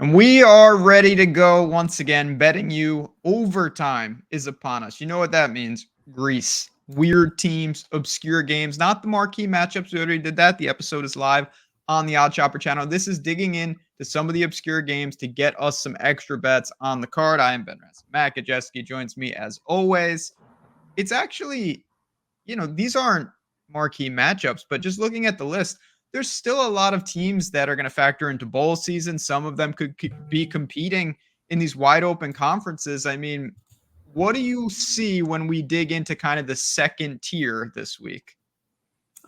And we are ready to go once again. Betting you overtime is upon us. You know what that means? Grease. Weird teams, obscure games, not the marquee matchups. We already did that. The episode is live on the Odd Chopper channel. This is digging in to some of the obscure games to get us some extra bets on the card. I am Ben Ransom. Matt Kajeski joins me as always. It's actually, these aren't marquee matchups, but just looking at the list, there's still a lot of teams that are going to factor into bowl season. Some of them could be competing in these wide open conferences. I mean, what do you see when we dig into kind of the second tier this week?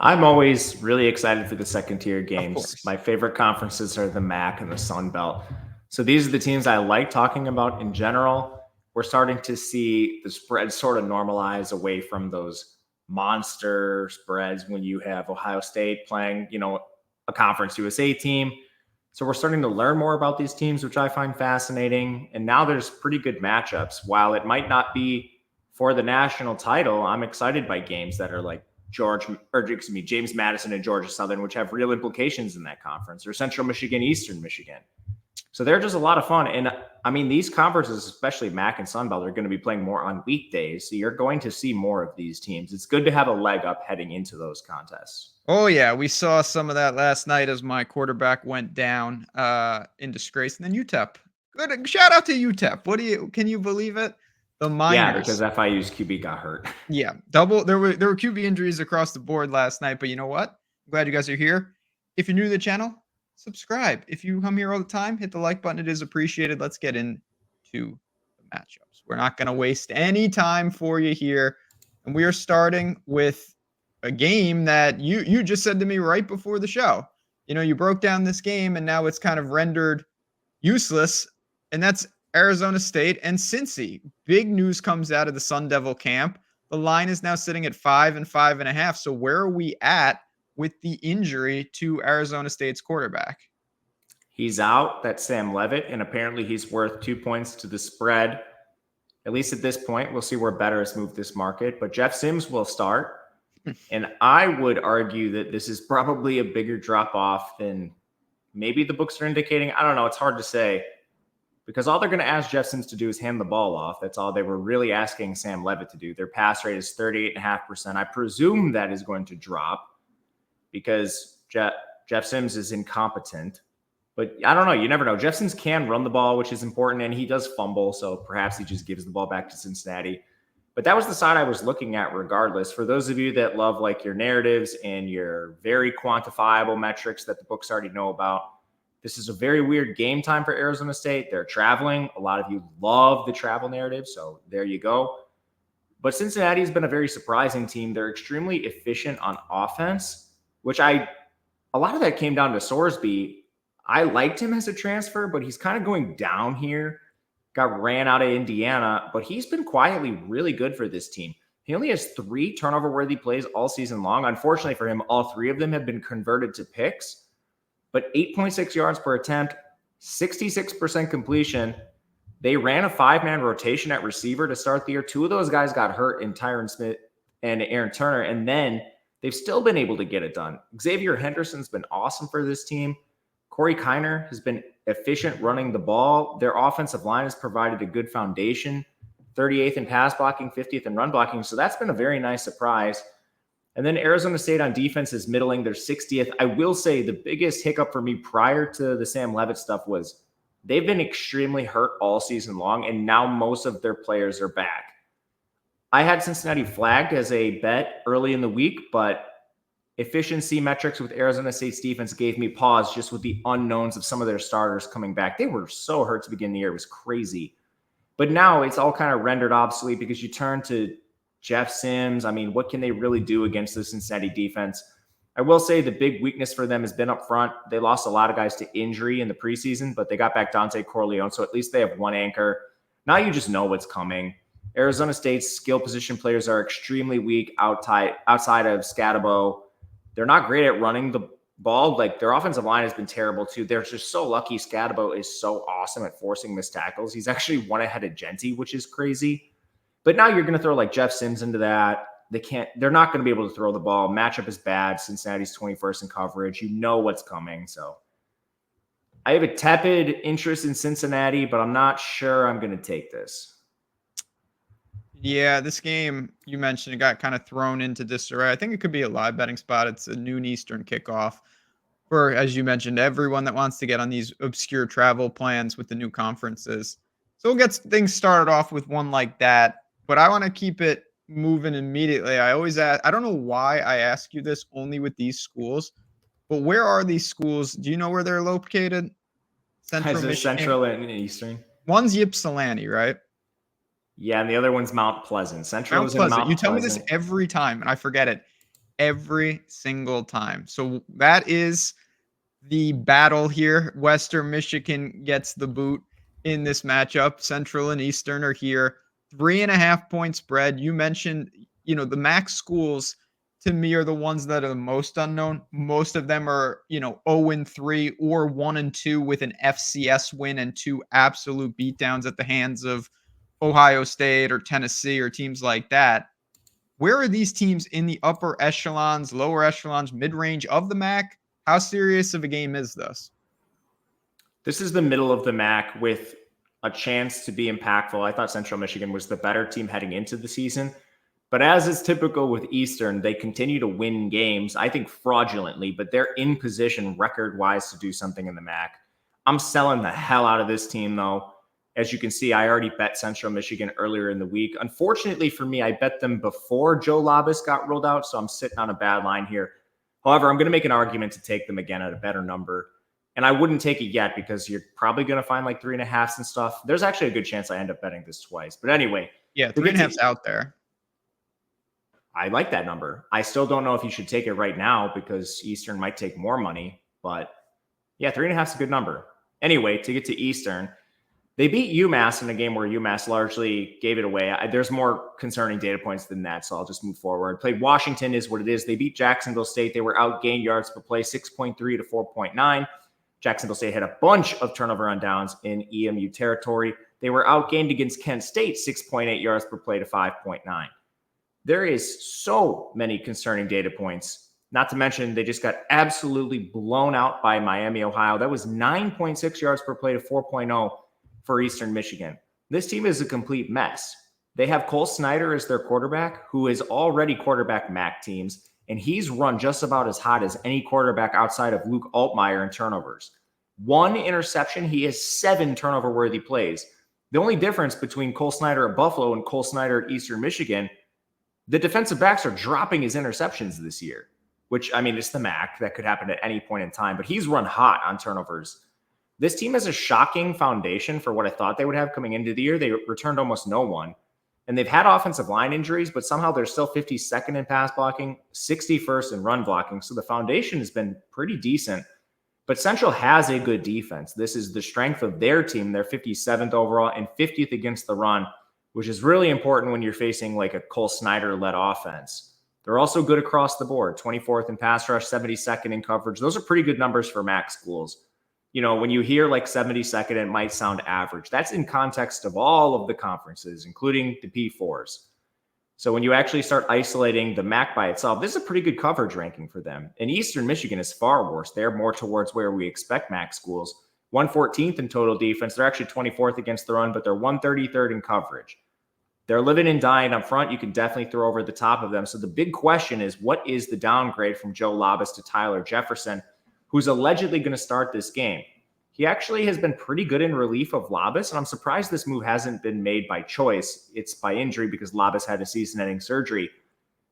I'm always really excited for the second tier Of games. course. My favorite conferences are the MAC and the Sun Belt. So these are the teams I like talking about in general. We're starting to see the spread sort of normalize away from those monster spreads when you have Ohio State playing, a Conference USA team. So we're starting to learn more about these teams, which I find fascinating. And now there's pretty good matchups. While it might not be for the national title, I'm excited by games that are like James Madison and Georgia Southern, which have real implications in that conference, or Central Michigan, Eastern Michigan. So they're just a lot of fun. And I mean, these conferences, especially MAC and Sun Belt, are going to be playing more on weekdays. So you're going to see more of these teams. It's good to have a leg up heading into those contests. Oh yeah, we saw some of that last night as my quarterback went down in disgrace. And then UTEP. Good shout out to UTEP. Can you believe it? The Yeah, Miners. because FIU's QB got hurt. Yeah, there were QB injuries across the board last night, but you know what? I'm glad you guys are here. If you're new to the channel, subscribe. If you come here all the time, hit the like button. It is appreciated. Let's get into the matchups. We're not going to waste any time for you here, and we are starting with a game that you just said to me right before the show. You broke down this game, and now it's kind of rendered useless, and that's Arizona State and Cincy. Big news comes out of the Sun Devil camp. The line is now sitting at 5 and 5.5. So where are we at with the injury to Arizona State's quarterback? He's out. That's Sam Levitt, and apparently he's worth 2 points to the spread. At least at this point, we'll see where better has moved this market. But Jeff Sims will start. And I would argue that this is probably a bigger drop off than maybe the books are indicating. I don't know. It's hard to say because all they're going to ask Jeff Sims to do is hand the ball off. That's all they were really asking Sam Levitt to do. Their pass rate is 38.5%. I presume that is going to drop because Jeff Sims is incompetent. But I don't know. You never know. Jeff Sims can run the ball, which is important, and he does fumble. So perhaps he just gives the ball back to Cincinnati. But that was the side I was looking at regardless. For those of you that love like your narratives and your very quantifiable metrics that the books already know about, this is a very weird game time for Arizona State. They're traveling. A lot of you love the travel narrative, so there you go. But Cincinnati has been a very surprising team. They're extremely efficient on offense, which a lot of that came down to Sorsby. I liked him as a transfer, but he's kind of going down here. Got ran out of Indiana, but he's been quietly really good for this team. He only has 3 turnover-worthy plays all season long. Unfortunately for him, all 3 of them have been converted to picks, but 8.6 yards per attempt, 66% completion. They ran a 5-man rotation at receiver to start the year. 2 of those guys got hurt in Tyron Smith and Aaron Turner, and then they've still been able to get it done. Xavier Henderson's been awesome for this team. Corey Kiner has been efficient running the ball. Their offensive line has provided a good foundation, 38th in pass blocking, 50th in run blocking. So that's been a very nice surprise. And then Arizona State on defense is middling. They're 60th. I will say the biggest hiccup for me prior to the Sam Levitt stuff was they've been extremely hurt all season long, and now most of their players are back. I had Cincinnati flagged as a bet early in the week, but efficiency metrics with Arizona State's defense gave me pause just with the unknowns of some of their starters coming back. They were so hurt to begin the year. It was crazy. But now it's all kind of rendered obsolete because you turn to Jeff Sims. I mean, what can they really do against the Cincinnati defense? I will say the big weakness for them has been up front. They lost a lot of guys to injury in the preseason, but they got back Dante Corleone, so at least they have one anchor. Now you just know what's coming. Arizona State's skill position players are extremely weak outside of Scatabo. They're not great at running the ball. Like, their offensive line has been terrible too. They're just so lucky. Scatabo is so awesome at forcing missed tackles. He's actually one ahead of Genty, which is crazy. But now you're going to throw like Jeff Sims into that. They're not going to be able to throw the ball. Matchup is bad. Cincinnati's 21st in coverage. You know what's coming. So I have a tepid interest in Cincinnati, but I'm not sure I'm going to take this. Yeah, this game you mentioned it got kind of thrown into disarray. I think it could be a live betting spot. It's a noon Eastern kickoff for, as you mentioned, everyone that wants to get on these obscure travel plans with the new conferences. So we'll get things started off with one like that, but I want to keep it moving immediately. I always ask, I don't know why I ask you this only with these schools, but where are these schools? Do you know where they're located? Is Central this Michigan. Central and Eastern? One's Ypsilanti, right? Yeah, and the other one's Mount Pleasant. Central Mount is in Pleasant. You Mount tell me this Pleasant. every time, and I forget it every single time. So that is the battle here. Western Michigan gets the boot in this matchup. Central and Eastern are here. 3.5 point spread. You mentioned, the max schools to me are the ones that are the most unknown. Most of them are, 0-3 or 1-2 with an FCS win and two absolute beatdowns at the hands of Ohio State or Tennessee or teams like that. Where are these teams in the upper echelons, lower echelons, mid-range of the MAC? How serious of a game is this? This is the middle of the MAC with a chance to be impactful. I thought Central Michigan was the better team heading into the season. But as is typical with Eastern, they continue to win games, I think fraudulently, but they're in position record-wise to do something in the MAC. I'm selling the hell out of this team, though. As you can see, I already bet Central Michigan earlier in the week. Unfortunately for me, I bet them before Joe Labas got rolled out, so I'm sitting on a bad line here. However, I'm going to make an argument to take them again at a better number. And I wouldn't take it yet because you're probably going to find like 3.5s and stuff. There's actually a good chance I end up betting this twice. But anyway. Yeah, 3.5's out there. I like that number. I still don't know if you should take it right now because Eastern might take more money. But yeah, 3.5 is a good number. Anyway, to get to Eastern, they beat UMass in a game where UMass largely gave it away. There's more concerning data points than that, so I'll just move forward. Played Washington is what it is. They beat Jacksonville State. They were outgained yards per play, 6.3 to 4.9. Jacksonville State had a bunch of turnover on downs in EMU territory. They were outgained against Kent State, 6.8 yards per play to 5.9. There is so many concerning data points. Not to mention, they just got absolutely blown out by Miami, Ohio. That was 9.6 yards per play to 4.0 for Eastern Michigan. This team is a complete mess. They have Cole Snyder as their quarterback, who is already quarterback MAC teams, and he's run just about as hot as any quarterback outside of Luke Altmaier in turnovers. 1 interception, he has 7 turnover-worthy plays. The only difference between Cole Snyder at Buffalo and Cole Snyder at Eastern Michigan, the defensive backs are dropping his interceptions this year, which, I mean, it's the MAC. That could happen at any point in time, but he's run hot on turnovers. This team has a shocking foundation for what I thought they would have coming into the year. They returned almost no one, and they've had offensive line injuries, but somehow they're still 52nd in pass blocking, 61st in run blocking. So the foundation has been pretty decent, but Central has a good defense. This is the strength of their team. They're 57th overall and 50th against the run, which is really important when you're facing like a Cole Snyder-led offense. They're also good across the board, 24th in pass rush, 72nd in coverage. Those are pretty good numbers for MAC schools. You know, when you hear like 72nd, it might sound average. That's in context of all of the conferences, including the P4s. So when you actually start isolating the MAC by itself, this is a pretty good coverage ranking for them. And Eastern Michigan is far worse. They're more towards where we expect MAC schools. 114th in total defense. They're actually 24th against the run, but they're 133rd in coverage. They're living and dying up front. You can definitely throw over the top of them. So the big question is, what is the downgrade from Joe Labas to Tyler Jefferson, who's allegedly going to start this game? He actually has been pretty good in relief of Labas, and I'm surprised this move hasn't been made by choice. It's by injury because Labas had a season-ending surgery.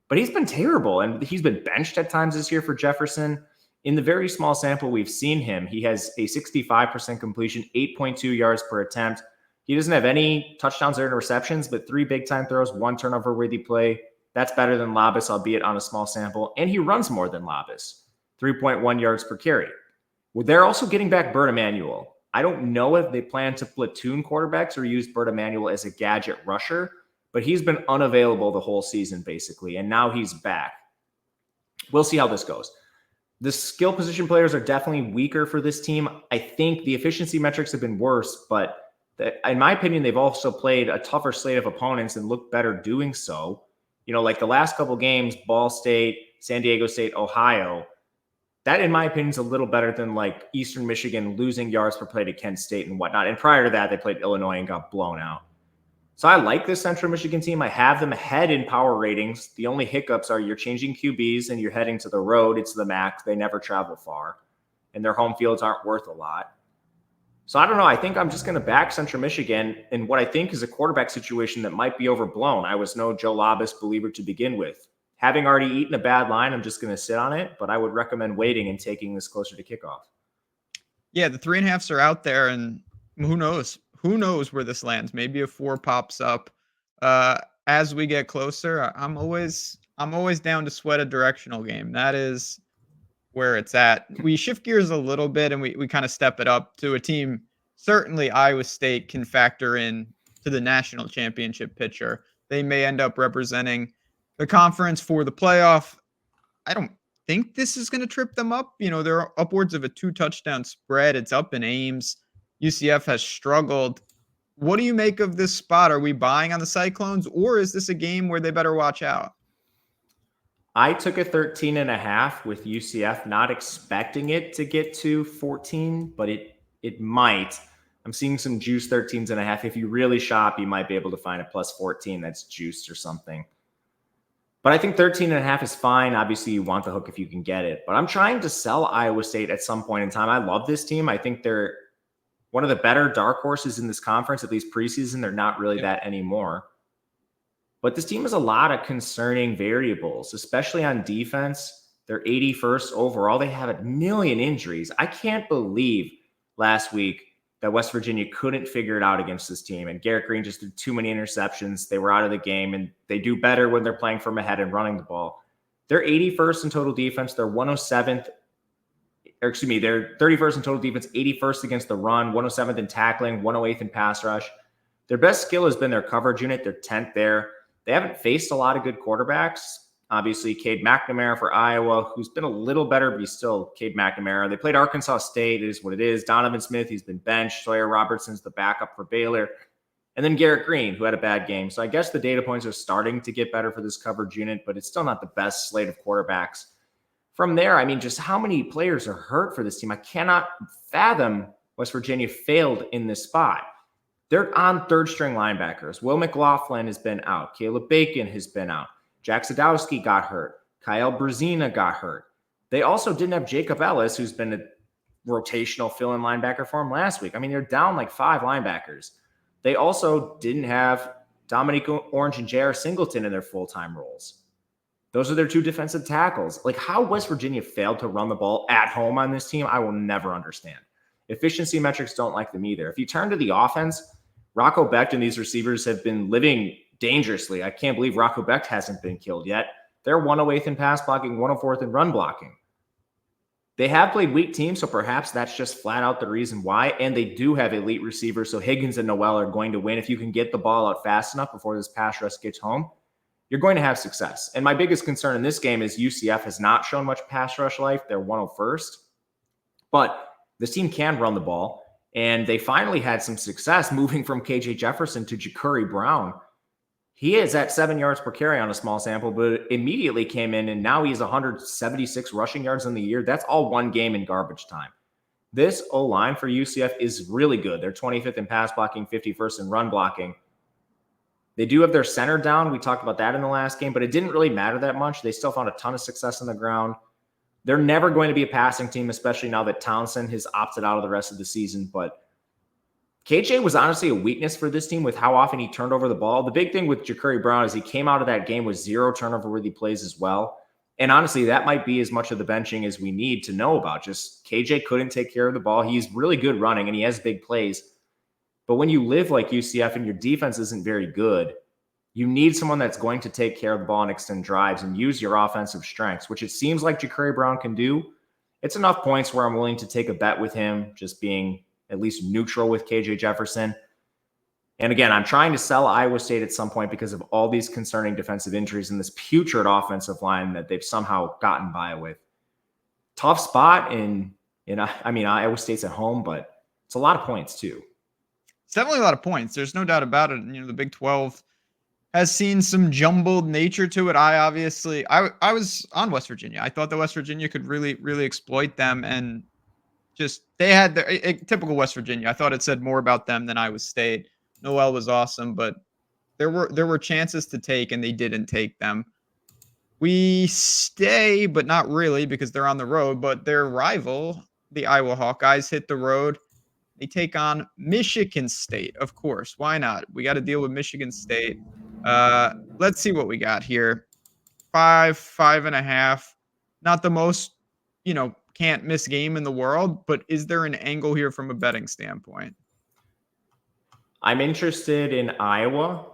But he's been terrible, and he's been benched at times this year for Jefferson. In the very small sample we've seen him, he has a 65% completion, 8.2 yards per attempt. He doesn't have any touchdowns or interceptions, but 3 big-time throws, 1 turnover-worthy play. That's better than Labas, albeit on a small sample. And he runs more than Labas, 3.1 yards per carry. Well, they're also getting back Bert Emanuel. I don't know if they plan to platoon quarterbacks or use Bert Emanuel as a gadget rusher, but he's been unavailable the whole season, basically, and now he's back. We'll see how this goes. The skill position players are definitely weaker for this team. I think the efficiency metrics have been worse, but in my opinion, they've also played a tougher slate of opponents and looked better doing so. You know, like the last couple games, Ball State, San Diego State, Ohio, That, in my opinion, is a little better than like Eastern Michigan losing yards per play to Kent State and whatnot. And prior to that, they played Illinois and got blown out. So I like this Central Michigan team. I have them ahead in power ratings. The only hiccups are you're changing QBs and you're heading to the road. It's the MAC. They never travel far. And their home fields aren't worth a lot. So I don't know. I think I'm just going to back Central Michigan in what I think is a quarterback situation that might be overblown. I was no Joe Labas believer to begin with. Having already eaten a bad line, I'm just going to sit on it, but I would recommend waiting and taking this closer to kickoff. Yeah, the 3.5s are out there, and who knows? Who knows where this lands? Maybe a 4 pops up as we get closer. I'm always down to sweat a directional game. That is where it's at. We shift gears a little bit, and we kind of step it up to a team. Certainly, Iowa State can factor in to the national championship picture. They may end up representing the conference for the playoff. I don't think this is going to trip them up. They're upwards of a 2-touchdown spread. It's up in Ames. UCF has struggled. What do you make of this spot? Are we buying on the Cyclones, or is this a game where they better watch out? I took a 13.5 with UCF, not expecting it to get to 14, but it might. I'm seeing some juice 13.5. If you really shop, you might be able to find a plus 14 that's juiced or something. But I think 13.5 is fine. Obviously, you want the hook if you can get it. But I'm trying to sell Iowa State at some point in time. I love this team. I think they're one of the better dark horses in this conference, at least preseason. They're not really that anymore. But this team has a lot of concerning variables, especially on defense. They're 81st overall. They have a million injuries. I can't believe last week that West Virginia couldn't figure it out against this team. And Garrett Green just threw too many interceptions. They were out of the game, and they do better when they're playing from ahead and running the ball. They're 81st in total defense. They're 107th. They're 31st in total defense, 81st against the run, 107th in tackling, 108th in pass rush. Their best skill has been their coverage unit. They're 10th there. They haven't faced a lot of good quarterbacks. Obviously, Cade McNamara for Iowa, who's been a little better, but he's still Cade McNamara. They played Arkansas State. It is what it is. Donovan Smith, he's been benched. Sawyer Robertson's the backup for Baylor. And then Garrett Green, who had a bad game. So I guess the data points are starting to get better for this coverage unit, but it's still not the best slate of quarterbacks. From there, I mean, just how many players are hurt for this team? I cannot fathom West Virginia failed in this spot. They're on third-string linebackers. Will McLaughlin has been out. Caleb Bacon has been out. Jack Sadowski got hurt. Kyle Brzezina got hurt. They also didn't have Jacob Ellis, who's been a rotational fill-in linebacker for them last week. I mean, they're down like 5 linebackers. They also didn't have Dominique Orange and J.R. Singleton in their full-time roles. Those are their 2 defensive tackles. Like, how West Virginia failed to run the ball at home on this team, I will never understand. Efficiency metrics don't like them either. If you turn to the offense, Rocco Becht and these receivers have been living dangerously. I can't believe Rocco Becht hasn't been killed yet. They're 108th in pass blocking, 104th in run blocking. They have played weak teams, so perhaps that's just flat out the reason why. And they do have elite receivers, so Higgins and Noel are going to win. If you can get the ball out fast enough before this pass rush gets home, you're going to have success. And my biggest concern in this game is UCF has not shown much pass rush life. They're 101st. But this team can run the ball. And they finally had some success moving from KJ Jefferson to Ja'Cory Brown. He is at 7 yards per carry on a small sample, but immediately came in, and now he's 176 rushing yards in the year. That's all one game in garbage time. This O-line for UCF is really good. They're 25th in pass blocking, 51st in run blocking. They do have their center down. We talked about that in the last game, but it didn't really matter that much. They still found a ton of success on the ground. They're never going to be a passing team, especially now that Townsend has opted out of the rest of the season. But KJ was honestly a weakness for this team with how often he turned over the ball. The big thing with Ja'Cory Brown is he came out of that game with 0 turnover-worthy plays as well. And honestly, that might be as much of the benching as we need to know about. Just KJ couldn't take care of the ball. He's really good running, and he has big plays. But when you live like UCF and your defense isn't very good, you need someone that's going to take care of the ball and extend drives and use your offensive strengths, which it seems like Ja'Cory Brown can do. It's enough points where I'm willing to take a bet with him, just being at least neutral with KJ Jefferson. And again, I'm trying to sell Iowa State at some point because of all these concerning defensive injuries and this putrid offensive line that they've somehow gotten by with. Tough spot Iowa State's at home, but it's a lot of points too. It's definitely a lot of points. There's no doubt about it. The Big 12 has seen some jumbled nature to it. I was on West Virginia. I thought that West Virginia could really exploit them, and just they had their typical West Virginia. I thought it said more about them than Iowa State. Noel was awesome, but there were chances to take, and they didn't take them. We stay, but not really because they're on the road. But their rival, the Iowa Hawkeyes, hit the road. They take on Michigan State, of course. Why not? We got to deal with Michigan State. Let's see what we got here. 5.5. Not the most, can't miss game in the world, but is there an angle here from a betting standpoint? I'm interested in Iowa.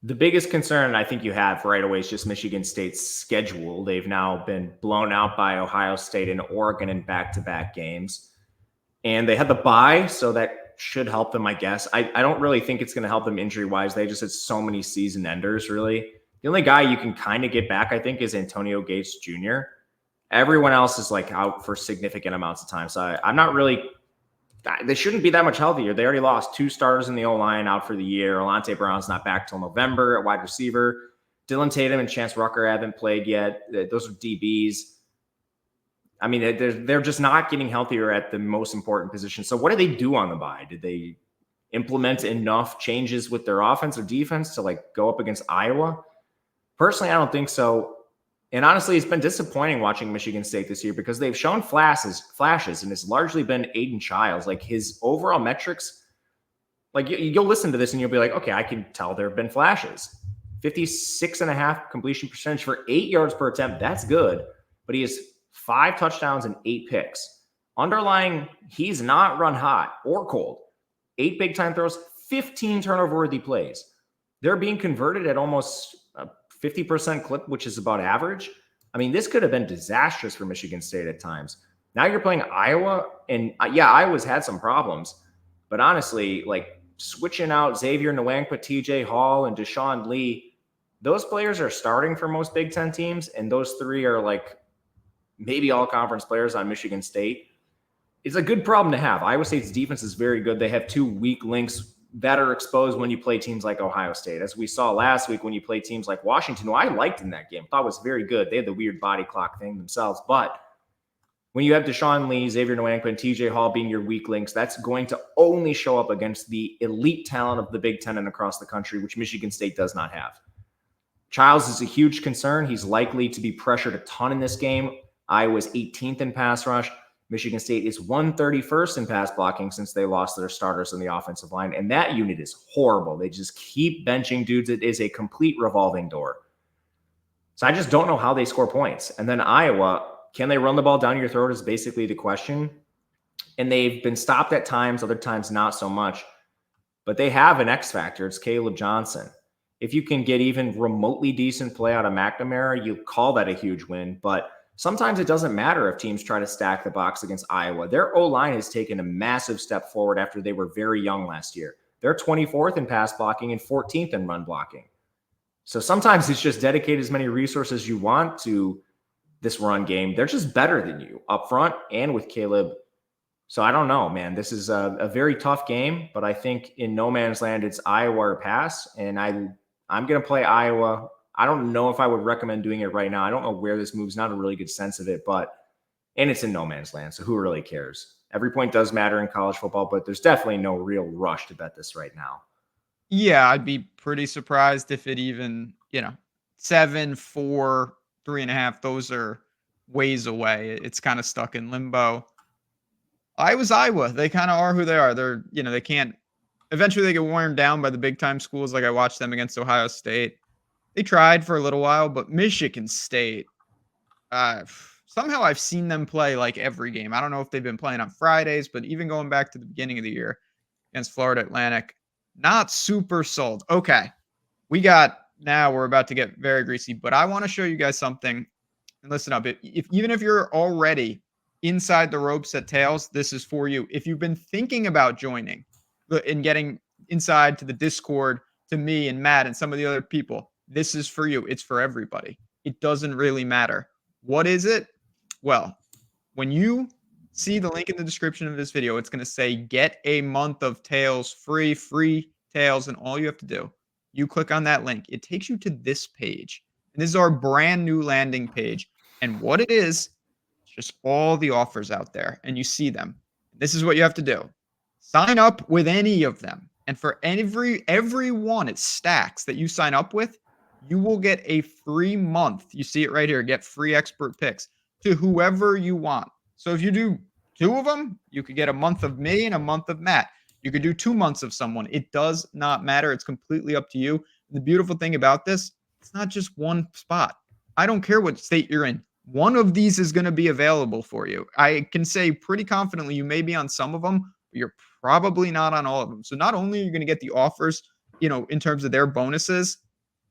The biggest concern I think you have right away is just Michigan State's schedule. They've now been blown out by Ohio State and Oregon in back-to-back games. And they had the bye, so that should help them, I guess. I don't really think it's going to help them injury-wise. They just had so many season enders, really. The only guy you can kind of get back, I think, is Antonio Gates Jr. Everyone else is like out for significant amounts of time. So I'm not really – they shouldn't be that much healthier. They already lost 2 starters in the O-line out for the year. Alante Brown's not back till November at wide receiver. Dylan Tatum and Chance Rucker haven't played yet. Those are DBs. I mean, they're just not getting healthier at the most important position. So what did they do on the bye? Did they implement enough changes with their offense or defense to like go up against Iowa? Personally, I don't think so. And honestly, it's been disappointing watching Michigan State this year because they've shown flashes, and it's largely been Aiden Childs. Like his overall metrics, like you'll listen to this and you'll be like, okay, I can tell there have been flashes. 56.5 completion percentage for 8 yards per attempt. That's good. But he has 5 touchdowns and 8 picks. Underlying, he's not run hot or cold. 8 big-time throws, 15 turnover-worthy plays. They're being converted at almost a 50% clip, which is about average. I mean, this could have been disastrous for Michigan State at times. Now you're playing Iowa, and yeah, Iowa's had some problems. But honestly, like switching out Xavier Nwankpa, TJ Hall, and Deshaun Lee, those players are starting for most Big Ten teams, and those 3 are like maybe all conference players on Michigan State. It's a good problem to have. Iowa State's defense is very good. They have 2 weak links that are exposed when you play teams like Ohio State. As we saw last week when you play teams like Washington, who I liked in that game, thought was very good. They had the weird body clock thing themselves. But when you have Deshaun Lee, Xavier Nwankpa, and TJ Hall being your weak links, that's going to only show up against the elite talent of the Big Ten and across the country, which Michigan State does not have. Childs is a huge concern. He's likely to be pressured a ton in this game. Iowa's 18th in pass rush. Michigan State is 131st in pass blocking since they lost their starters in the offensive line. And that unit is horrible. They just keep benching dudes. It is a complete revolving door. So I just don't know how they score points. And then Iowa, can they run the ball down your throat is basically the question. And they've been stopped at times, other times not so much. But they have an X factor. It's Caleb Johnson. If you can get even remotely decent play out of McNamara, you call that a huge win. But sometimes it doesn't matter if teams try to stack the box against Iowa. Their O-line has taken a massive step forward after they were very young last year. They're 24th in pass blocking and 14th in run blocking. So sometimes it's just dedicate as many resources as you want to this run game. They're just better than you up front and with Caleb. So I don't know, man. This is a very tough game, but I think in no man's land, it's Iowa or pass. And I'm going to play Iowa. I don't know if I would recommend doing it right now. I don't know where this moves. Not a really good sense of it, and it's in no man's land. So who really cares? Every point does matter in college football, but there's definitely no real rush to bet this right now. Yeah, I'd be pretty surprised if it even, 7, 4, 3.5. Those are ways away. It's kind of stuck in limbo. Iowa's Iowa. They kind of are who they are. They're, they can't. Eventually, they get worn down by the big time schools. Like I watched them against Ohio State. They tried for a little while, but Michigan State, somehow I've seen them play like every game. I don't know if they've been playing on Fridays, but even going back to the beginning of the year against Florida Atlantic, not super sold. Okay, we're about to get very greasy, but I want to show you guys something. And listen up, even if you're already inside the ropes at Tails, this is for you. If you've been thinking about joining and getting inside to the Discord, to me and Matt and some of the other people, this is for you. It's for everybody. It doesn't really matter. What is it? Well, when you see the link in the description of this video, it's going to say get a month of Tails free Tails. And all you have to do, You click on that link. It takes you to this page. And this is our brand new landing page. And what it is, it's just all the offers out there and you see them. This is what you have to do. Sign up with any of them. And for every one, it stacks that you sign up with, you will get a free month. You see it right here. Get free expert picks to whoever you want. So if you do 2 of them, you could get a month of me and a month of Matt. You could do 2 months of someone. It does not matter. It's completely up to you. The beautiful thing about this, it's not just one spot. I don't care what state you're in. One of these is going to be available for you. I can say pretty confidently you may be on some of them, but you're probably not on all of them. So not only are you going to get the offers, in terms of their bonuses,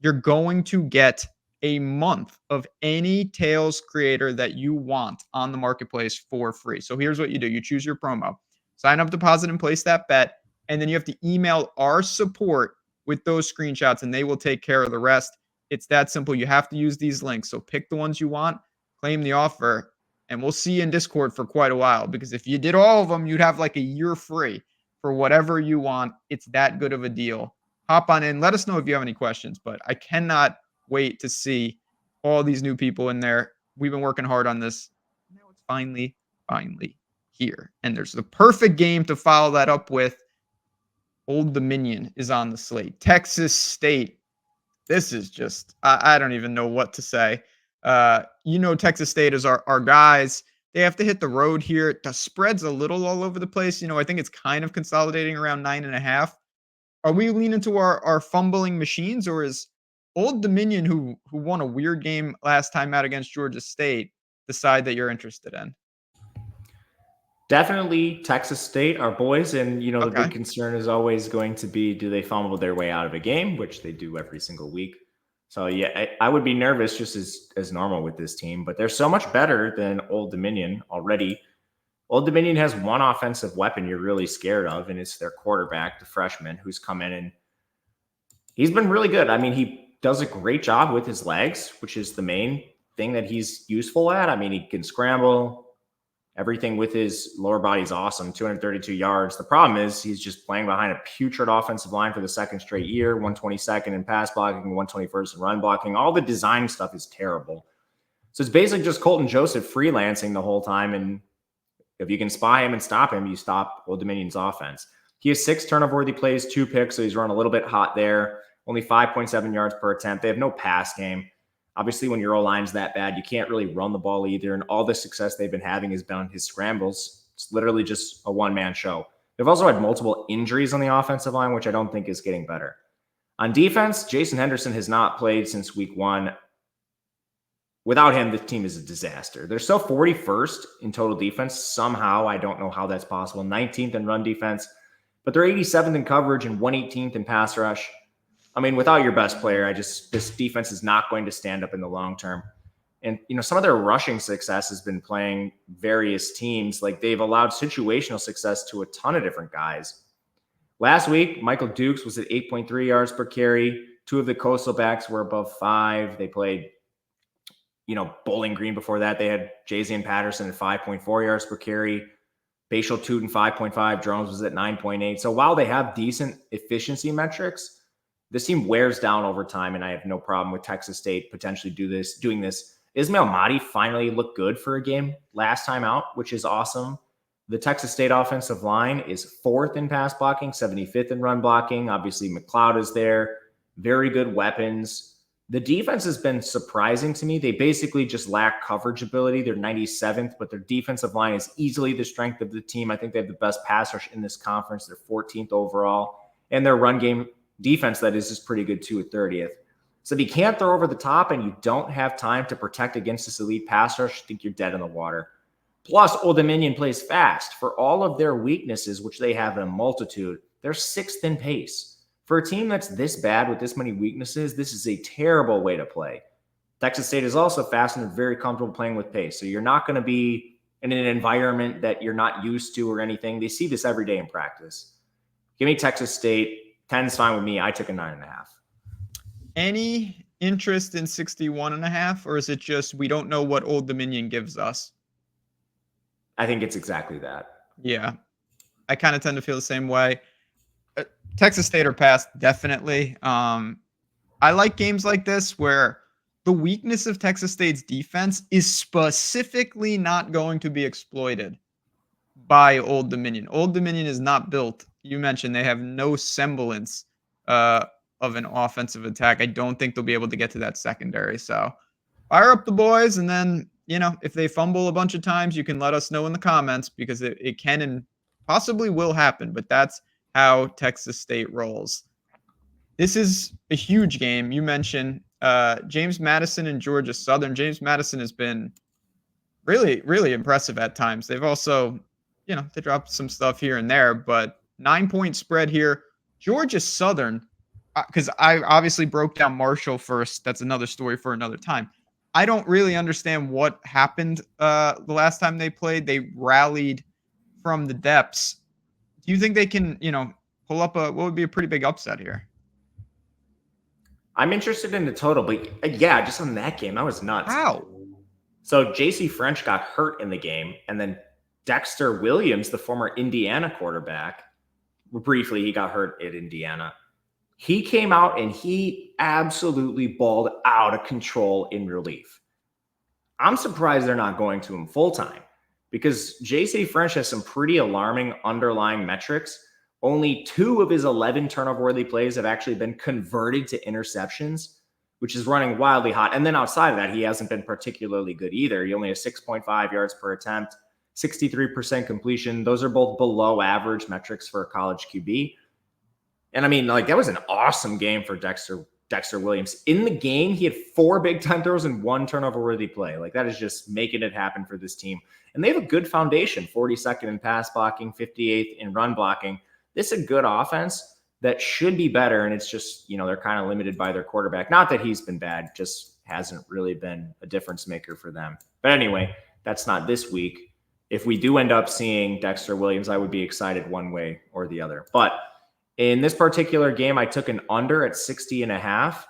you're going to get a month of any Tails creator that you want on the marketplace for free. So here's what you do. You choose your promo, sign up, deposit, and place that bet. And then you have to email our support with those screenshots and they will take care of the rest. It's that simple. You have to use these links. So pick the ones you want, claim the offer, and we'll see you in Discord for quite a while, because if you did all of them, you'd have like a year free for whatever you want. It's that good of a deal. Hop on in. Let us know if you have any questions, but I cannot wait to see all these new people in there. We've been working hard on this. Now it's finally here. And there's the perfect game to follow that up with. Old Dominion is on the slate. Texas State. This is just, I don't even know what to say. Texas State is our guys. They have to hit the road here. The spread's a little all over the place. I think it's kind of consolidating around 9.5. Are we leaning to our fumbling machines, or is Old Dominion, who won a weird game last time out against Georgia State, the side that you're interested in? Definitely Texas State, our boys. And, the Okay. big concern is always going to be, do they fumble their way out of a game, which they do every single week. So, yeah, I would be nervous just as normal with this team. But they're so much better than Old Dominion already. Old Dominion has one offensive weapon you're really scared of, and it's their quarterback, the freshman, who's come in and he's been really good. I mean, he does a great job with his legs, which is the main thing that he's useful at. I mean, he can scramble. Everything with his lower body is awesome. 232 yards. The problem is he's just playing behind a putrid offensive line for the second straight year, 122nd in pass blocking, 121st in run blocking. All the design stuff is terrible. So it's basically just Colton Joseph freelancing the whole time. And if you can spy him and stop him, you stop Old Dominion's offense. He has 6 turnover-worthy plays, 2 picks, so he's run a little bit hot there. Only 5.7 yards per attempt. They have no pass game. Obviously, when your O-line's that bad, you can't really run the ball either. And all the success they've been having has been on his scrambles. It's literally just a one-man show. They've also had multiple injuries on the offensive line, which I don't think is getting better. On defense, Jason Henderson has not played since week 1. Without him, the team is a disaster. They're still 41st in total defense. Somehow, I don't know how that's possible. 19th in run defense, but they're 87th in coverage and 118th in pass rush. I mean, without your best player, this defense is not going to stand up in the long term. And, some of their rushing success has been playing various teams. Like, they've allowed situational success to a ton of different guys. Last week, Michael Dukes was at 8.3 yards per carry. 2 of the Coastal backs were above 5. They played, Bowling Green before that. They had Jayzian Patterson at 5.4 yards per carry. Bashal Tootin 5.5. Jones was at 9.8. So while they have decent efficiency metrics, this team wears down over time, and I have no problem with Texas State potentially doing this. Ismail Mahdi finally looked good for a game last time out, which is awesome. The Texas State offensive line is 4th in pass blocking, 75th in run blocking. Obviously, McLeod is there. Very good weapons. The defense has been surprising to me. They basically just lack coverage ability. They're 97th, but their defensive line is easily the strength of the team. I think they have the best pass rush in this conference. They're 14th overall. And their run game defense, that is pretty good too at 30th. So if you can't throw over the top and you don't have time to protect against this elite pass rush, I think you're dead in the water. Plus, Old Dominion plays fast. For all of their weaknesses, which they have in a multitude, they're 6th in pace. For a team that's this bad with this many weaknesses, this is a terrible way to play. Texas State is also fast and they're very comfortable playing with pace. So you're not going to be in an environment that you're not used to or anything. They see this every day in practice. Give me Texas State. 10's fine with me. I took a 9.5. Any interest in 61.5, or is it just we don't know what Old Dominion gives us? I think it's exactly that. Yeah. I kind of tend to feel the same way. Texas State or pass, definitely. I like games like this where the weakness of Texas State's defense is specifically not going to be exploited by Old Dominion. Old Dominion is not built. You mentioned they have no semblance uh, of an offensive attack. I don't think they'll be able to get to that secondary. So fire up the boys, and then if they fumble a bunch of times, you can let us know in the comments because it can and possibly will happen. But that's how Texas State rolls. This is a huge game. You mentioned James Madison and Georgia Southern. James Madison has been really, really impressive at times. They've also, they dropped some stuff here and there, but 9-point spread here. Georgia Southern, because I obviously broke down Marshall first. That's another story for another time. I don't really understand what happened the last time they played. They rallied from the depths. Do you think they can, pull up what would be a pretty big upset here? I'm interested in the total, but yeah, just on that game, that was nuts. How? So JC French got hurt in the game, and then Dexter Williams, the former Indiana quarterback, briefly, he got hurt at Indiana. He came out and he absolutely balled out of control in relief. I'm surprised they're not going to him full time because JC French has some pretty alarming underlying metrics. Only 2 of his 11 turnover-worthy plays have actually been converted to interceptions, which is running wildly hot. And then outside of that, he hasn't been particularly good either. He only has 6.5 yards per attempt, 63% completion. Those are both below average metrics for a college QB. And I mean, that was an awesome game for Dexter Williams. In the game, he had 4 big-time throws and 1 turnover-worthy play. That is just making it happen for this team. And they have a good foundation, 42nd in pass blocking, 58th in run blocking. This is a good offense that should be better, and it's just, they're kind of limited by their quarterback. Not that he's been bad, just hasn't really been a difference maker for them. But anyway, that's not this week. If we do end up seeing Dexter Williams, I would be excited one way or the other. But in this particular game, I took an under at 60.5.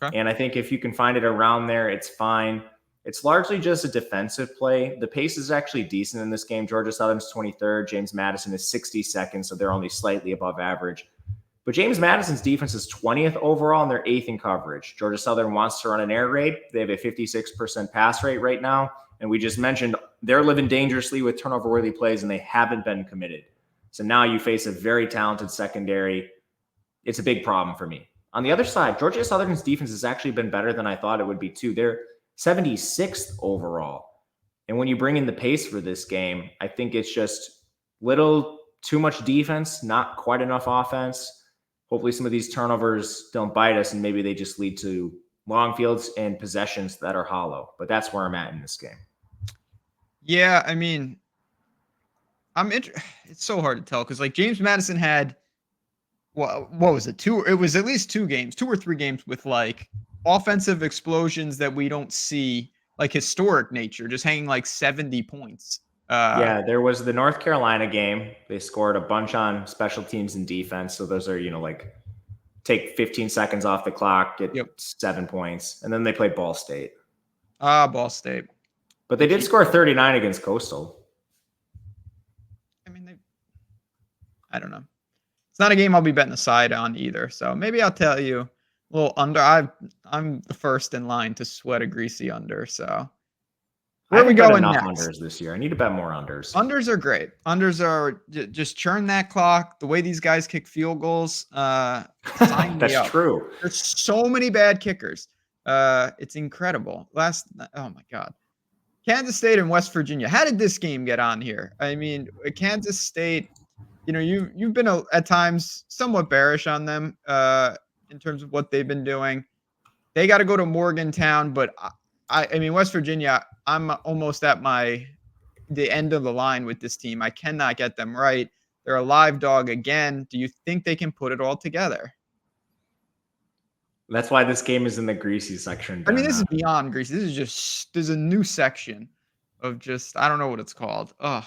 Okay. And I think if you can find it around there, it's fine. It's largely just a defensive play. The pace is actually decent in this game. Georgia Southern's 23rd. James Madison is 62nd, so they're only slightly above average. But James Madison's defense is 20th overall, and they're 8th in coverage. Georgia Southern wants to run an air raid. They have a 56% pass rate right now. And we just mentioned they're living dangerously with turnover-worthy plays, and they haven't been committed. So now you face a very talented secondary. It's a big problem for me. On the other side, Georgia Southern's defense has actually been better than I thought it would be too. They're 76th overall. And when you bring in the pace for this game, I think it's just little too much defense, not quite enough offense. Hopefully some of these turnovers don't bite us and maybe they just lead to long fields and possessions that are hollow. But that's where I'm at in this game. Yeah, I mean, it's so hard to tell because James Madison had what was it? It was at least 2 games, 2 or 3 games with offensive explosions that we don't see, historic nature, just hanging 70 points. Yeah, there was the North Carolina game. They scored a bunch on special teams and defense. So those are, take 15 seconds off the clock, get 7 points. And then they played Ball State. Ball State. But they did score 39 against Coastal. I mean, I don't know. It's not a game I'll be betting the side on either. So maybe I'll tell you a little under. I'm the first in line to sweat a greasy under. So where are we going next? Unders this year. I need to bet more unders. Unders are great. Unders are just churn that clock. The way these guys kick field goals. That's true. There's so many bad kickers. It's incredible. Oh my God. Kansas State and West Virginia. How did this game get on here? I mean, Kansas State, you've been at times somewhat bearish on them in terms of what they've been doing. They got to go to Morgantown, but I mean, West Virginia, I'm almost at the end of the line with this team. I cannot get them right. They're a live dog again. Do you think they can put it all together? That's why this game is in the greasy section. I mean, this is beyond greasy. There's a new section of I don't know what it's called. Ugh.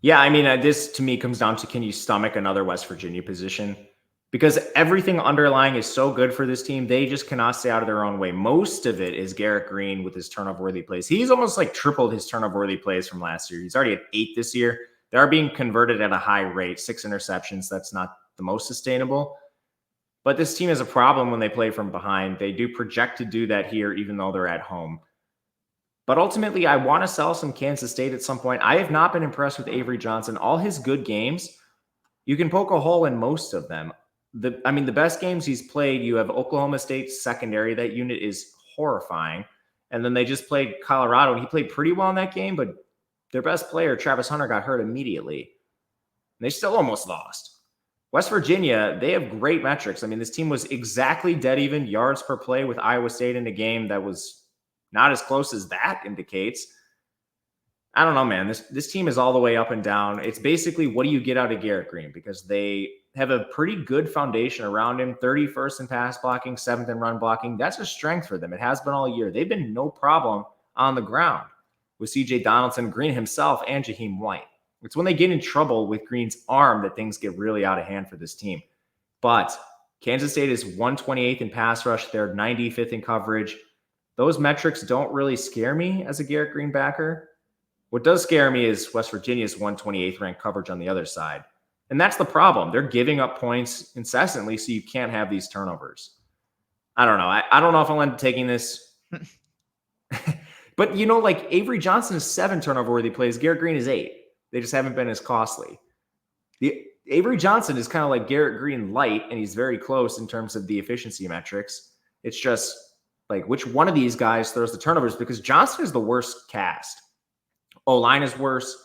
Yeah, I mean, this to me comes down to, can you stomach another West Virginia position? Because everything underlying is so good for this team, they just cannot stay out of their own way. Most of it is Garrett Green with his turnover-worthy plays. He's almost tripled his turnover-worthy plays from last year. He's already at 8 this year. They are being converted at a high rate, 6 interceptions. That's not the most sustainable. But this team has a problem when they play from behind. They do project to do that here, even though they're at home. But ultimately, I want to sell some Kansas State at some point. I have not been impressed with Avery Johnson. All his good games, you can poke a hole in most of them. The best games he's played, you have Oklahoma State's secondary. That unit is horrifying. And then they just played Colorado, and he played pretty well in that game, but their best player, Travis Hunter, got hurt immediately. And they still almost lost. West Virginia, they have great metrics. I mean, this team was exactly dead even yards per play with Iowa State in a game that was not as close as that indicates. I don't know, man. This team is all the way up and down. It's basically, what do you get out of Garrett Green? Because they have a pretty good foundation around him. 31st in pass blocking, 7th in run blocking. That's a strength for them. It has been all year. They've been no problem on the ground with C.J. Donaldson, Green himself, and Jaheim White. It's when they get in trouble with Green's arm that things get really out of hand for this team. But Kansas State is 128th in pass rush. They're 95th in coverage. Those metrics don't really scare me as a Garrett Green backer. What does scare me is West Virginia's 128th ranked coverage on the other side. And that's the problem. They're giving up points incessantly, so you can't have these turnovers. I don't know. I don't know if I'll end up taking this. But, like Avery Johnson is 7 turnover-worthy plays. Garrett Green is 8. They just haven't been as costly. The Avery Johnson is kind of like Garrett Green light, and he's very close in terms of the efficiency metrics. It's just like which one of these guys throws the turnovers, because Johnson is the worst cast. O-line is worse.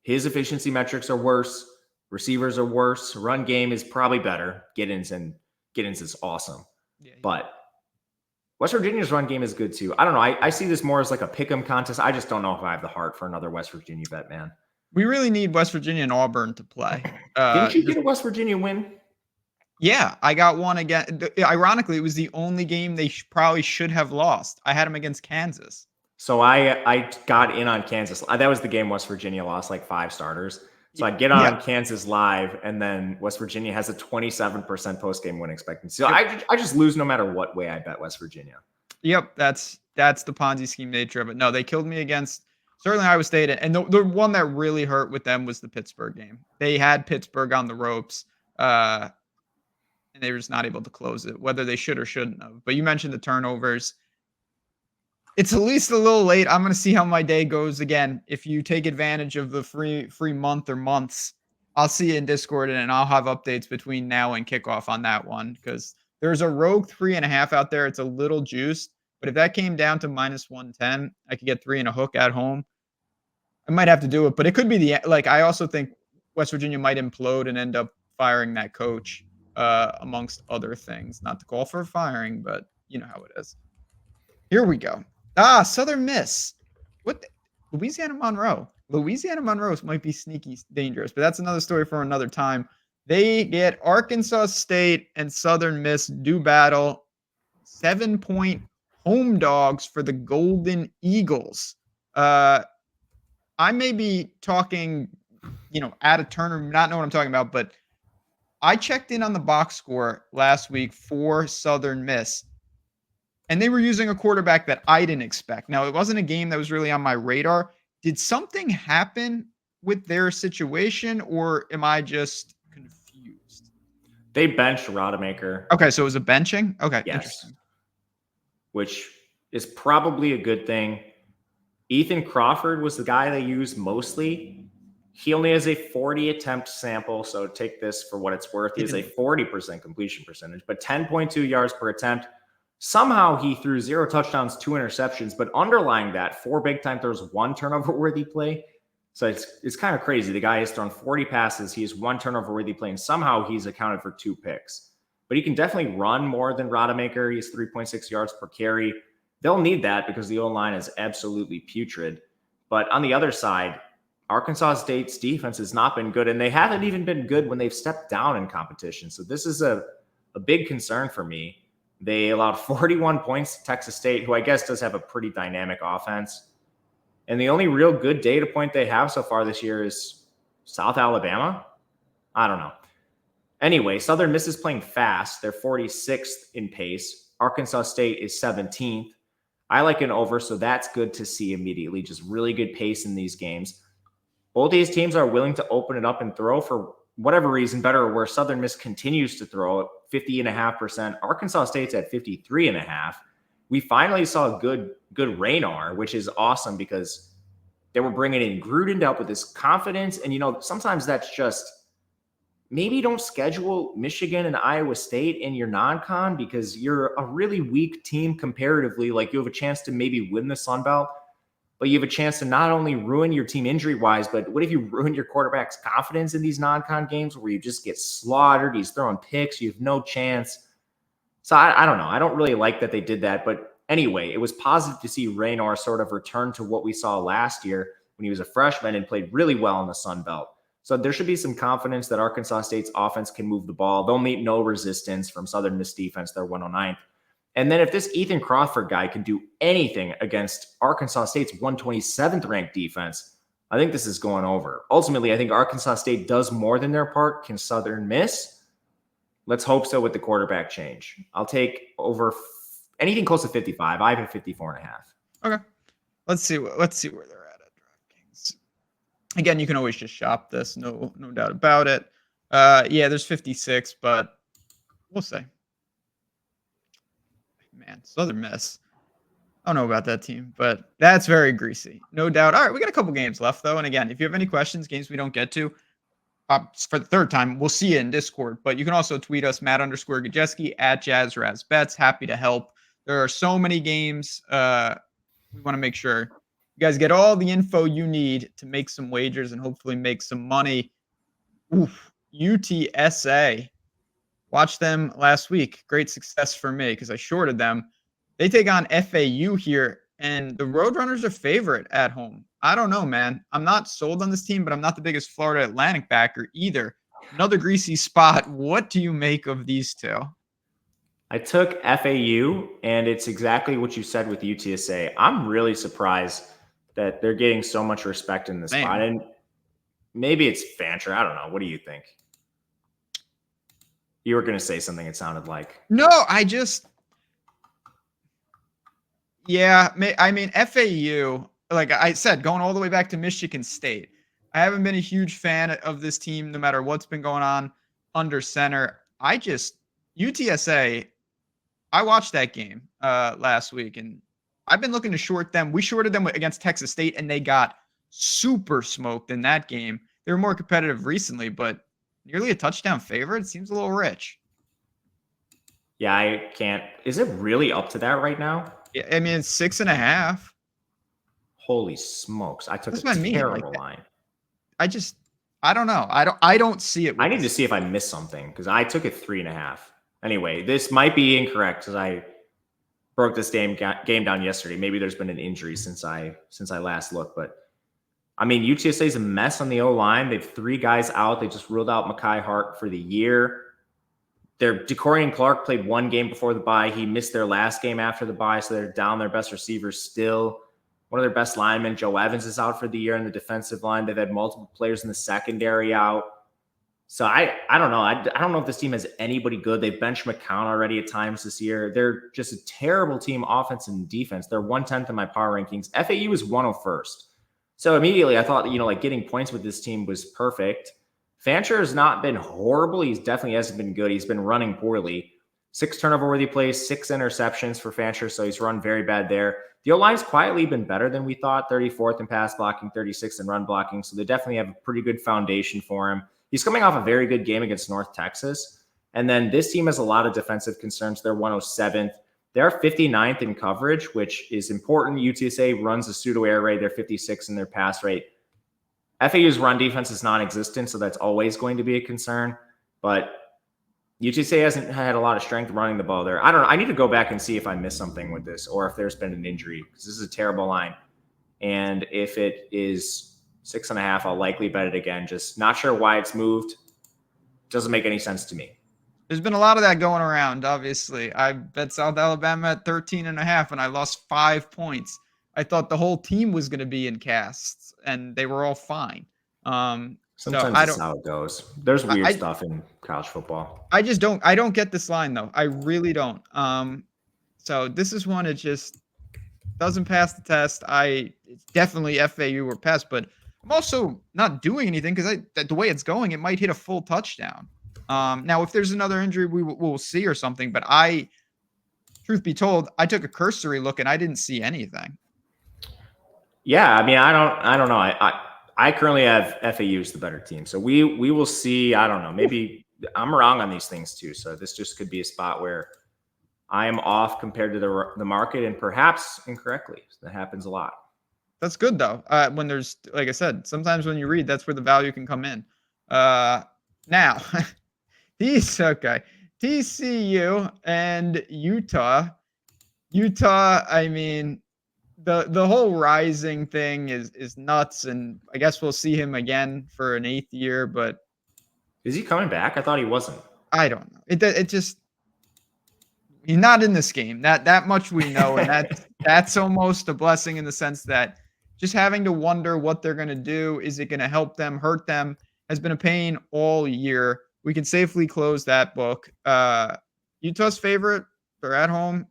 His efficiency metrics are worse. Receivers are worse. Run game is probably better. Giddens is awesome. Yeah. But West Virginia's run game is good too. I don't know. I see this more as like a pick'em contest. I just don't know if I have the heart for another West Virginia bet, man. We really need West Virginia and Auburn to play. Didn't you get a West Virginia win? Yeah, I got one again. Ironically, it was the only game they probably should have lost. I had them against Kansas. So I got in on Kansas. That was the game West Virginia lost like 5 starters. So I get on Kansas live, and then West Virginia has a 27% post-game win expectancy. So I just lose no matter what way I bet West Virginia. Yep, that's the Ponzi scheme nature of it. No, they killed me against certainly Iowa State, and the one that really hurt with them was the Pittsburgh game. They had Pittsburgh on the ropes, and they were just not able to close it, whether they should or shouldn't have. But you mentioned the turnovers. It's at least a little late. I'm going to see how my day goes again. If you take advantage of the free month or months, I'll see you in Discord, and I'll have updates between now and kickoff on that one, because there's a rogue 3.5 out there. It's a little juiced, but if that came down to -110, I could get 3 and a hook at home. I might have to do it, but it could be I also think West Virginia might implode and end up firing that coach, amongst other things. Not to call for firing, but you know how it is. Here we go. Southern Miss. Louisiana Monroe. Louisiana Monroe might be sneaky dangerous, but that's another story for another time. They get Arkansas State and Southern Miss do battle. 7-point home dogs for the Golden Eagles. I may be talking, out of turn or not know what I'm talking about, but I checked in on the box score last week for Southern Miss, and they were using a quarterback that I didn't expect. Now, it wasn't a game that was really on my radar. Did something happen with their situation, or am I just confused? They benched Rodemaker. Okay, so it was a benching? Okay, yes. Interesting. Which is probably a good thing. Ethan Crawford was the guy they used mostly. He only has a 40 attempt sample, so take this for what it's worth. He has a 40% completion percentage, but 10.2 yards per attempt. Somehow he threw 0 touchdowns, 2 interceptions, but underlying that, 4 big-time throws, 1 turnover-worthy play. So it's kind of crazy. The guy has thrown 40 passes. He has 1 turnover-worthy play, and somehow he's accounted for 2 picks. But he can definitely run more than Rodemaker. He has 3.6 yards per carry. They'll need that because the O-line is absolutely putrid. But on the other side, Arkansas State's defense has not been good, and they haven't even been good when they've stepped down in competition. So this is a big concern for me. They allowed 41 points to Texas State, who I guess does have a pretty dynamic offense. And the only real good data point they have so far this year is South Alabama. I don't know. Anyway, Southern Miss is playing fast. They're 46th in pace. Arkansas State is 17th. I like an over, so that's good to see immediately. Just really good pace in these games. Both these teams are willing to open it up and throw for whatever reason, better or worse, Southern Miss continues to throw at 50.5%. Arkansas State's at 53.5%. We finally saw a good Raynor, which is awesome because they were bringing in Gruden to help with this confidence. And, sometimes that's just maybe don't schedule Michigan and Iowa State in your non-con because you're a really weak team comparatively. Like you have a chance to maybe win the Sun Belt, but you have a chance to not only ruin your team injury-wise, but what if you ruin your quarterback's confidence in these non-con games where you just get slaughtered, he's throwing picks, you have no chance. So I don't know. I don't really like that they did that. But anyway, it was positive to see Raynor sort of return to what we saw last year when he was a freshman and played really well in the Sun Belt. So there should be some confidence that Arkansas State's offense can move the ball. They'll meet no resistance from Southern Miss defense. They're 109th. And then if this Ethan Crawford guy can do anything against Arkansas State's 127th ranked defense, I think this is going over. Ultimately, I think Arkansas State does more than their part. Can Southern Miss? Let's hope so with the quarterback change. I'll take over anything close to 55. I have a 54.5. Okay. Let's see where they're at DraftKings. Again, you can always just shop this. No doubt about it. Yeah, there's 56, but we'll see. Man, Southern Miss. I don't know about that team, but that's very greasy. No doubt. All right, we got a couple games left, though. And again, if you have any questions, games we don't get to, for the third time, we'll see you in Discord. But you can also tweet us, Matt_Gajeski, at JazzRazBets. Happy to help. There are so many games. We want to make sure you guys get all the info you need to make some wagers and hopefully make some money. Oof, UTSA. Watched them last week. Great success for me because I shorted them. They take on FAU here, and the Roadrunners are favorite at home. I don't know, man. I'm not sold on this team, but I'm not the biggest Florida Atlantic backer either. Another greasy spot. What do you make of these two? I took FAU, and it's exactly what you said with UTSA. I'm really surprised that they're getting so much respect in this spot. And maybe it's Fancher. I don't know. What do you think? You were going to say something, it sounded like. No, yeah, I mean, FAU, like I said, going all the way back to Michigan State. I haven't been a huge fan of this team, no matter what's been going on under center. UTSA, I watched that game last week, and I've been looking to short them. We shorted them against Texas State, and they got super smoked in that game. They were more competitive recently, but nearly a touchdown favorite seems a little rich. Yeah, I can't. Is it really up to that right now? Yeah, I mean, it's 6.5. Holy smokes! I took a terrible line. I don't know. I don't see it. I need to see if I missed something because I took it 3.5. Anyway, this might be incorrect because I broke this game down yesterday. Maybe there's been an injury since I last looked, but I mean, UTSA is a mess on the O-line. They have 3 guys out. They just ruled out Mekhi Hart for the year. Their DeCorian Clark played 1 game before the bye. He missed their last game after the bye, so they're down their best receivers still. One of their best linemen, Joe Evans, is out for the year in the defensive line. They've had multiple players in the secondary out. So I don't know. I don't know if this team has anybody good. They've benched McCown already at times this year. They're just a terrible team, offense and defense. They're 110th in my power rankings. FAU is 101st. So immediately I thought, like getting points with this team was perfect. Fancher has not been horrible. He definitely hasn't been good. He's been running poorly. 6 turnover-worthy plays, 6 interceptions for Fancher, so he's run very bad there. The O-line's quietly been better than we thought, 34th in pass blocking, 36th in run blocking, so they definitely have a pretty good foundation for him. He's coming off a very good game against North Texas, and then this team has a lot of defensive concerns. They're 107th. They're 59th in coverage, which is important. UTSA runs a pseudo air raid. They're 56 in their pass rate. FAU's run defense is non-existent, so that's always going to be a concern. But UTSA hasn't had a lot of strength running the ball there. I don't know. I need to go back and see if I missed something with this or if there's been an injury because this is a terrible line. And if it is 6.5, I'll likely bet it again. Just not sure why it's moved. Doesn't make any sense to me. There's been a lot of that going around, obviously. I bet South Alabama at 13.5, and I lost 5 points. I thought the whole team was going to be in casts, and they were all fine. Sometimes that's how it goes. There's weird stuff in college football. I don't get this line, though. I really don't. So this is one that just doesn't pass the test. It's definitely FAU or pass, but I'm also not doing anything because the way it's going, it might hit a full touchdown. Now, if there's another injury, we'll see or something. But truth be told, I took a cursory look and I didn't see anything. Yeah, I mean, I don't know. I currently have FAU as the better team, so we will see. I don't know. Maybe I'm wrong on these things too. So this just could be a spot where I am off compared to the market, and perhaps incorrectly. That happens a lot. That's good though. When there's, like I said, sometimes when you read, that's where the value can come in. Now, okay. TCU and Utah. Utah, I mean, the whole Rising thing is nuts, and I guess we'll see him again for an 8th year. But is he coming back? I thought he wasn't. I don't know. It just he's not in this game. That much we know, and that's almost a blessing in the sense that just having to wonder what they're going to do, is it going to help them, hurt them, has been a pain all year. We can safely close that book. Utah's favorite. They're at home.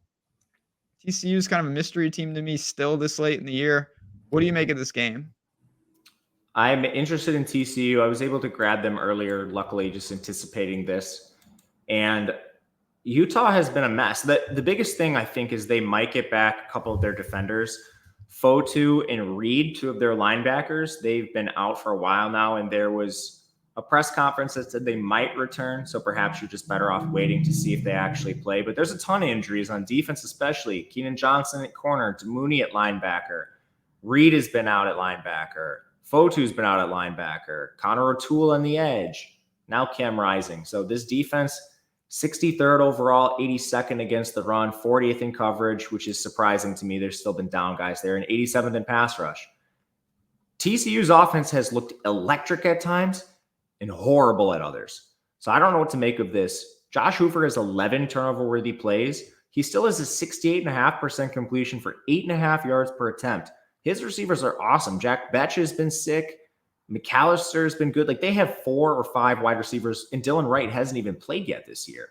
TCU is kind of a mystery team to me still this late in the year. What do you make of this game? I'm interested in TCU. I was able to grab them earlier, luckily, just anticipating this. And Utah has been a mess. The biggest thing, I think, is they might get back a couple of their defenders. Fotu and Reed, two of their linebackers, they've been out for a while now, and there was a press conference that said they might return, so perhaps you're just better off waiting to see if they actually play. But there's a ton of injuries on defense, especially. Keenan Johnson at corner, Mooney at linebacker. Reed has been out at linebacker. Fotu's been out at linebacker. Connor O'Toole on the edge. Now Cam Rising. So this defense, 63rd overall, 82nd against the run, 40th in coverage, which is surprising to me. There's still been down guys there, and 87th in pass rush. TCU's offense has looked electric at times and horrible at others. So I don't know what to make of this. Josh Hoover has 11 turnover-worthy plays. He still has a 68.5% completion for 8.5 yards per attempt. His receivers are awesome. Jack Betch has been sick. McAllister has been good. Like, they have 4 or 5 wide receivers, and Dylan Wright hasn't even played yet this year.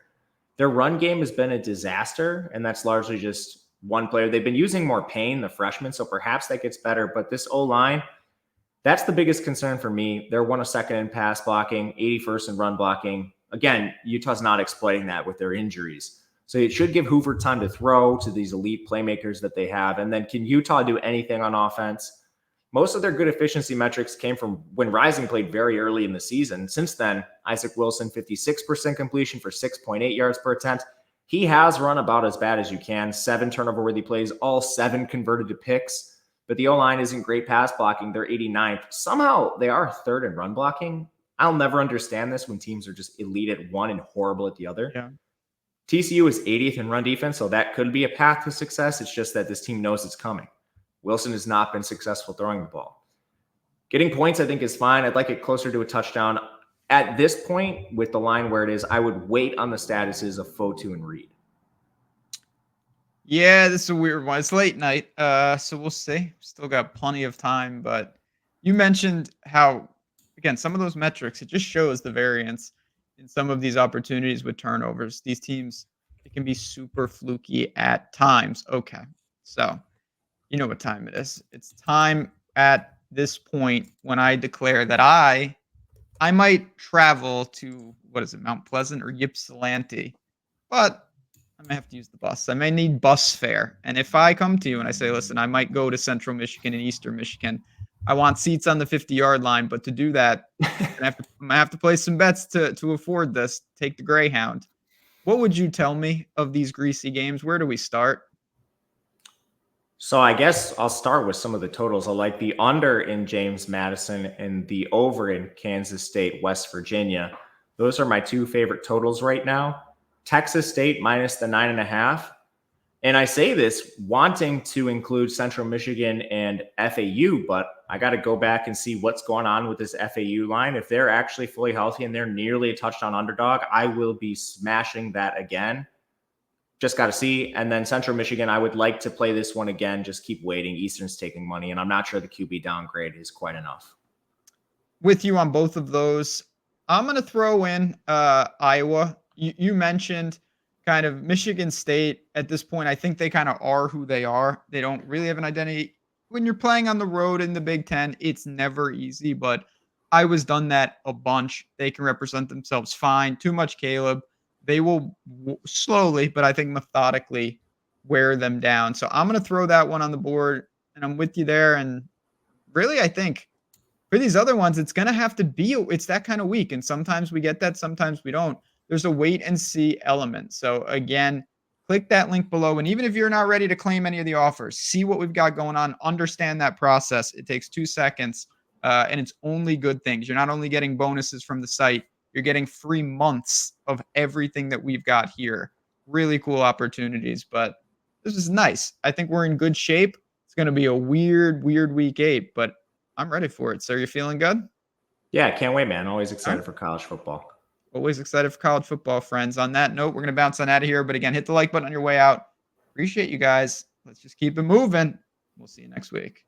Their run game has been a disaster, and that's largely just one player. They've been using more Payne, the freshman, so perhaps that gets better. But this O-line, that's the biggest concern for me. They're 102nd in pass blocking, 81st in run blocking. Again, Utah's not exploiting that with their injuries. So it should give Hoover time to throw to these elite playmakers that they have. And then can Utah do anything on offense? Most of their good efficiency metrics came from when Rising played very early in the season. Since then, Isaac Wilson, 56% completion for 6.8 yards per attempt. He has run about as bad as you can. 7 turnover-worthy plays, all 7 converted to picks. But the O-line isn't great pass blocking. They're 89th. Somehow they are 3rd in run blocking. I'll never understand this when teams are just elite at one and horrible at the other. Yeah. TCU is 80th in run defense, so that could be a path to success. It's just that this team knows it's coming. Wilson has not been successful throwing the ball. Getting points, I think, is fine. I'd like it closer to a touchdown. At this point, with the line where it is, I would wait on the statuses of Fotu and Reed. Yeah, this is a weird one. It's late night, so we'll see. Still got plenty of time, but you mentioned how, again, some of those metrics, it just shows the variance in some of these opportunities with turnovers. These teams, it can be super fluky at times. Okay, so you know what time it is. It's time at this point when I declare that I might travel to, what is it, Mount Pleasant or Ypsilanti, but I may have to use the bus. I may need bus fare. And if I come to you and I say, listen, I might go to Central Michigan and Eastern Michigan, I want seats on the 50-yard line, but to do that, I have to play some bets to afford this. Take the Greyhound. What would you tell me of these greasy games? Where do we start? So I guess I'll start with some of the totals. I like the under in James Madison and the over in Kansas State, West Virginia. Those are my 2 favorite totals right now. Texas State minus the 9.5. And I say this wanting to include Central Michigan and FAU, but I got to go back and see what's going on with this FAU line. If they're actually fully healthy and they're nearly a touchdown underdog, I will be smashing that again. Just got to see. And then Central Michigan, I would like to play this one again. Just keep waiting. Eastern's taking money, and I'm not sure the QB downgrade is quite enough. With you on both of those. I'm going to throw in Iowa. You mentioned kind of Michigan State at this point. I think they kind of are who they are. They don't really have an identity when you're playing on the road in the Big Ten, it's never easy, but Iowa's done that a bunch. They can represent themselves fine. Too much Caleb. They will slowly, but I think methodically wear them down. So I'm going to throw that one on the board, and I'm with you there. And really, I think for these other ones, it's going to have to be it's that kind of week. And sometimes we get that, sometimes we don't. There's a wait and see element. So again, click that link below. And even if you're not ready to claim any of the offers, see what we've got going on, understand that process. It takes 2 seconds, and it's only good things. You're not only getting bonuses from the site, you're getting free months of everything that we've got here. Really cool opportunities, but this is nice. I think we're in good shape. It's going to be a weird week 8, but I'm ready for it. So you're feeling good? Yeah, I can't wait, man. Always excited Right. for college football. Always excited for college football, friends. On that note, we're going to bounce on out of here. But again, hit the like button on your way out. Appreciate you guys. Let's just keep it moving. We'll see you next week.